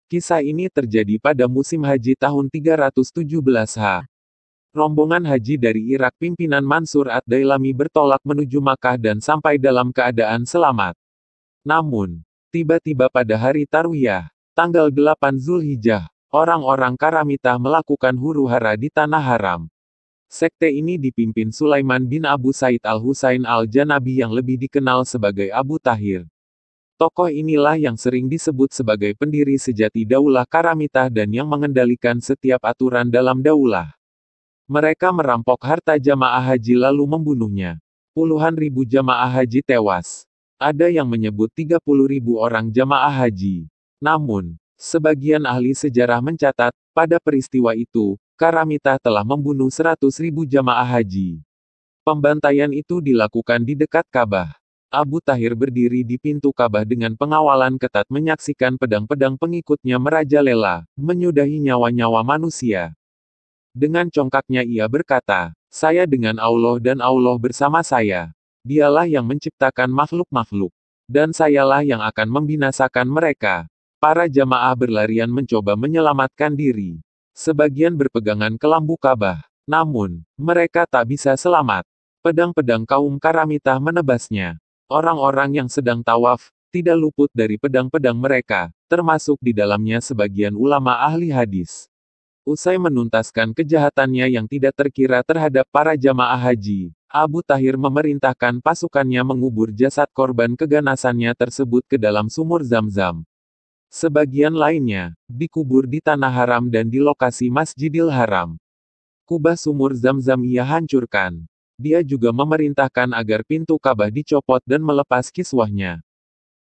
Kisah ini terjadi pada musim haji tahun 317 H. Rombongan haji dari Irak pimpinan Mansur ad-Dailami bertolak menuju Makkah dan sampai dalam keadaan selamat. Namun, tiba-tiba pada hari Tarwiyah, tanggal 8 Zulhijjah, orang-orang Karamitah melakukan huru-hara di Tanah Haram. Sekte ini dipimpin Sulaiman bin Abu Said al-Husain al-Janabi yang lebih dikenal sebagai Abu Tahir. Tokoh inilah yang sering disebut sebagai pendiri sejati Daulah Karamitah dan yang mengendalikan setiap aturan dalam daulah. Mereka merampok harta jamaah haji lalu membunuhnya. Puluhan ribu jamaah haji tewas. Ada yang menyebut 30.000 orang jamaah haji. Namun, sebagian ahli sejarah mencatat, pada peristiwa itu, Karamitah telah membunuh 100.000 jamaah haji. Pembantaian itu dilakukan di dekat Ka'bah. Abu Tahir berdiri di pintu Ka'bah dengan pengawalan ketat menyaksikan pedang-pedang pengikutnya merajalela, menyudahi nyawa-nyawa manusia. Dengan congkaknya ia berkata, "Saya dengan Allah dan Allah bersama saya. Dialah yang menciptakan makhluk-makhluk. Dan sayalah yang akan membinasakan mereka." Para jamaah berlarian mencoba menyelamatkan diri. Sebagian berpegangan ke lampu Ka'bah. Namun, mereka tak bisa selamat. Pedang-pedang kaum Karamitah menebasnya. Orang-orang yang sedang tawaf, tidak luput dari pedang-pedang mereka, termasuk di dalamnya sebagian ulama ahli hadis. Usai menuntaskan kejahatannya yang tidak terkira terhadap para jamaah haji, Abu Tahir memerintahkan pasukannya mengubur jasad korban keganasannya tersebut ke dalam sumur Zam-Zam. Sebagian lainnya, dikubur di Tanah Haram dan di lokasi Masjidil Haram. Kubah sumur Zam-Zam ia hancurkan. Dia juga memerintahkan agar pintu Ka'bah dicopot dan melepas kiswahnya.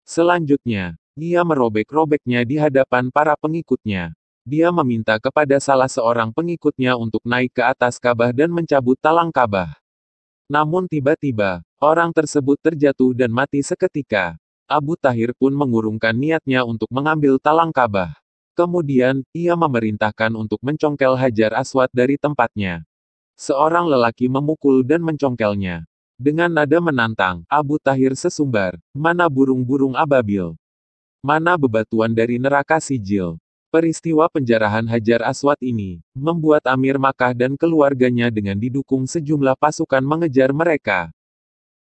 Selanjutnya, ia merobek-robeknya di hadapan para pengikutnya. Dia meminta kepada salah seorang pengikutnya untuk naik ke atas Ka'bah dan mencabut talang Ka'bah. Namun tiba-tiba, orang tersebut terjatuh dan mati seketika. Abu Tahir pun mengurungkan niatnya untuk mengambil talang Ka'bah. Kemudian, ia memerintahkan untuk mencongkel Hajar Aswad dari tempatnya. Seorang lelaki memukul dan mencongkelnya. Dengan nada menantang, Abu Tahir sesumbar, "Mana burung-burung ababil? Mana bebatuan dari neraka sijil?" Peristiwa penjarahan Hajar Aswad ini, membuat Amir Makkah dan keluarganya dengan didukung sejumlah pasukan mengejar mereka.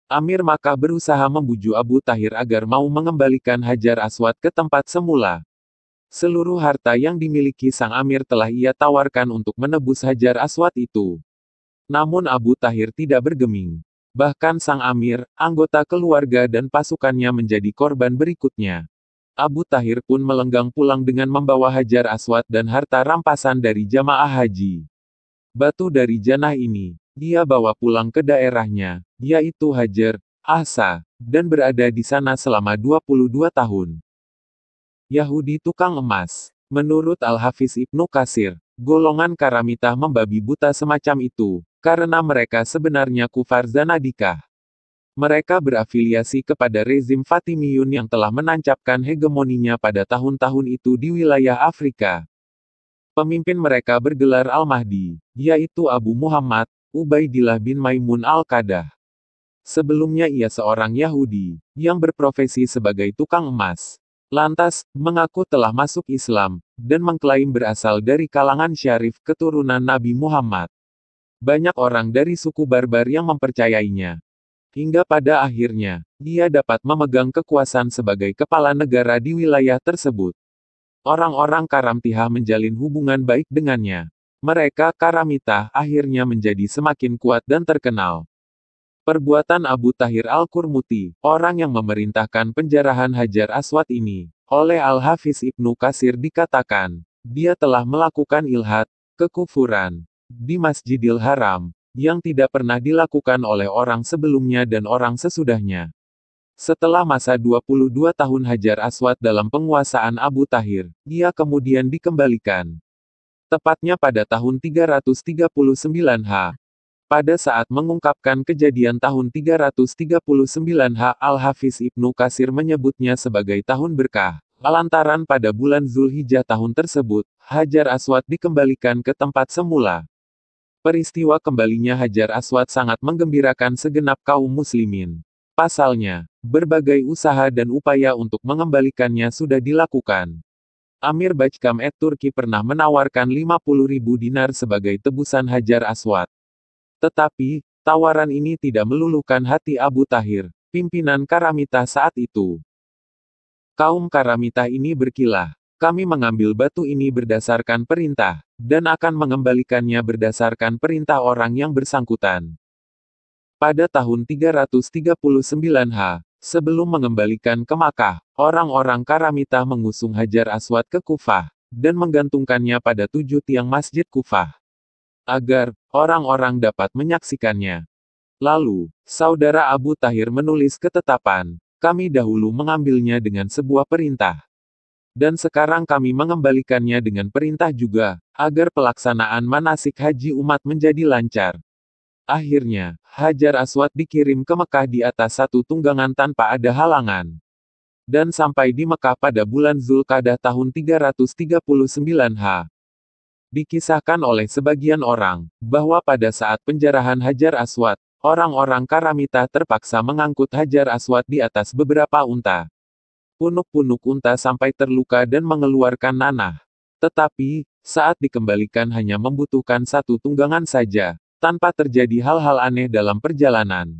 Amir Makkah berusaha membujuk Abu Tahir agar mau mengembalikan Hajar Aswad ke tempat semula. Seluruh harta yang dimiliki sang Amir telah ia tawarkan untuk menebus Hajar Aswad itu. Namun Abu Tahir tidak bergeming. Bahkan sang Amir, anggota keluarga dan pasukannya menjadi korban berikutnya. Abu Tahir pun melenggang pulang dengan membawa Hajar Aswad dan harta rampasan dari jamaah haji. Batu dari janah ini, dia bawa pulang ke daerahnya, yaitu Hajar Asa, dan berada di sana selama 22 tahun. Yahudi tukang emas. Menurut Al-Hafiz Ibnu Katsir, golongan Karamitah membabi buta semacam itu, karena mereka sebenarnya kufar zanadikah. Mereka berafiliasi kepada rezim Fatimiyun yang telah menancapkan hegemoninya pada tahun-tahun itu di wilayah Afrika. Pemimpin mereka bergelar Al-Mahdi, yaitu Abu Muhammad, Ubaidillah bin Maimun Al-Qadah. Sebelumnya ia seorang Yahudi, yang berprofesi sebagai tukang emas. Lantas, mengaku telah masuk Islam, dan mengklaim berasal dari kalangan syarif keturunan Nabi Muhammad. Banyak orang dari suku barbar yang mempercayainya. Hingga pada akhirnya, dia dapat memegang kekuasaan sebagai kepala negara di wilayah tersebut. Orang-orang Karamtihah menjalin hubungan baik dengannya. Mereka, Karamitah, akhirnya menjadi semakin kuat dan terkenal. Perbuatan Abu Tahir Al-Qurmuti, orang yang memerintahkan penjarahan Hajar Aswad ini, oleh Al-Hafiz Ibnu Katsir dikatakan, dia telah melakukan ilhad, kekufuran, di Masjidil Haram, yang tidak pernah dilakukan oleh orang sebelumnya dan orang sesudahnya. Setelah masa 22 tahun Hajar Aswad dalam penguasaan Abu Tahir, ia kemudian dikembalikan. Tepatnya pada tahun 339 H. Pada saat mengungkapkan kejadian tahun 339 H, Al-Hafiz Ibnu Katsir menyebutnya sebagai tahun berkah, lantaran pada bulan Zulhijjah tahun tersebut, Hajar Aswad dikembalikan ke tempat semula. Peristiwa kembalinya Hajar Aswad sangat menggembirakan segenap kaum muslimin. Pasalnya, berbagai usaha dan upaya untuk mengembalikannya sudah dilakukan. Amir Bajkam Turki pernah menawarkan 50.000 dinar sebagai tebusan Hajar Aswad. Tetapi, tawaran ini tidak meluluhkan hati Abu Tahir, pimpinan Karamitah saat itu. Kaum Karamitah ini berkilah. Kami mengambil batu ini berdasarkan perintah, dan akan mengembalikannya berdasarkan perintah orang yang bersangkutan. Pada tahun 339 H, sebelum mengembalikan ke Makkah, orang-orang Karamitah mengusung Hajar Aswad ke Kufah, dan menggantungkannya pada 7 tiang Masjid Kufah, agar orang-orang dapat menyaksikannya. Lalu, saudara Abu Tahir menulis ketetapan, kami dahulu mengambilnya dengan sebuah perintah. Dan sekarang kami mengembalikannya dengan perintah juga, agar pelaksanaan manasik haji umat menjadi lancar. Akhirnya, Hajar Aswad dikirim ke Mekah di atas satu tunggangan tanpa ada halangan. Dan sampai di Mekah pada bulan Zulqa'dah tahun 339 H. Dikisahkan oleh sebagian orang, bahwa pada saat penjarahan Hajar Aswad, orang-orang Karamitah terpaksa mengangkut Hajar Aswad di atas beberapa unta. Punuk-punuk unta sampai terluka dan mengeluarkan nanah. Tetapi, saat dikembalikan hanya membutuhkan satu tunggangan saja, tanpa terjadi hal-hal aneh dalam perjalanan.